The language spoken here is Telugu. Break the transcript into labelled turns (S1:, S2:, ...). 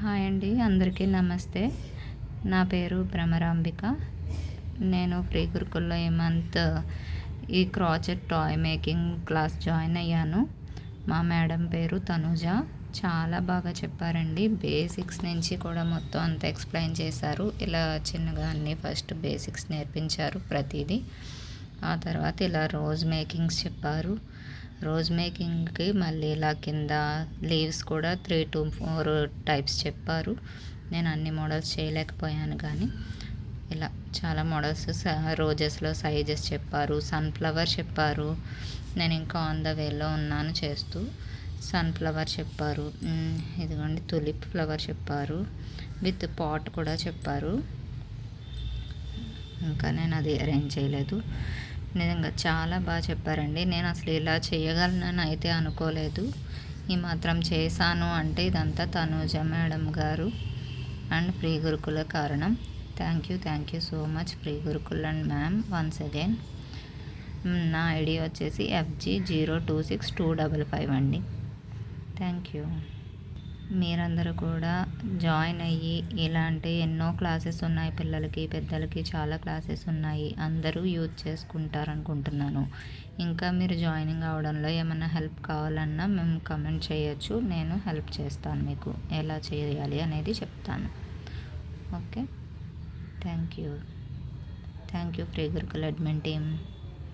S1: హాయ్ అండి, అందరికీ నమస్తే. నా పేరు భ్రమరాంబిక. నేను ఫ్రీ గురుకుల్లో ఈ మంత్ ఈ crotchet toy making class join అయ్యాను. మా మేడం పేరు తనుజ. చాలా బాగా చెప్పారండి. బేసిక్స్ నుంచి కూడా మొత్తం అంతా ఎక్స్ప్లెయిన్ చేశారు. ఇలా చిన్నగా అన్నీ ఫస్ట్ బేసిక్స్ నేర్పించారు ప్రతిదీ. ఆ తర్వాత ఇలా రోజ్ మేకింగ్స్ చెప్పారు. రోజ్ మేకింగ్కి మళ్ళీ ఇలా కింద లీవ్స్ కూడా 3 to 4 టైప్స్ చెప్పారు. నేను అన్ని మోడల్స్ చేయలేకపోయాను, కానీ ఇలా చాలా మోడల్స్ రోజెస్లో సైజెస్ చెప్పారు. సన్ఫ్లవర్ చెప్పారు. నేను ఇంకా ఆన్ ద వేలో ఉన్నాను చేస్తూ. సన్ఫ్లవర్ చెప్పారు. ఇదిగోండి తులిప్ ఫ్లవర్ చెప్పారు. విత్ పాట్ కూడా చెప్పారు. ఇంకా నేను అది అరేంజ్ చేయలేదు. నిజంగా చాలా బాగా చెప్పారండి. నేను అసలు ఇలా చేయగలనని అయితే అనుకోలేదు. ఈ మాత్రం చేశాను అంటే ఇదంతా తనూజ మేడం గారు అండ్ ఫ్రీ గురుకుల కారణం. Thank you so much free Gurukul and ma'am once again. నా ఐడి వచ్చేసి FG026255 అండి. Thank you. మీరందరూ కూడా జాయిన్ అయ్యి ఇలాంటి ఎన్నో క్లాసెస్ ఉన్నాయి. పిల్లలకి పెద్దలకి చాలా క్లాసెస్ ఉన్నాయి. అందరూ యూజ్ చేసుకుంటారనుకుంటున్నాను. ఇంకా మీరు జాయినింగ్ అవడంలో ఏమైనా హెల్ప్ కావాలన్నా మేము కమెంట్ చేయొచ్చు. నేను హెల్ప్ చేస్తాను. మీకు ఎలా చేయాలి అనేది చెప్తాను. Okay, thank you free Gurukul admin team.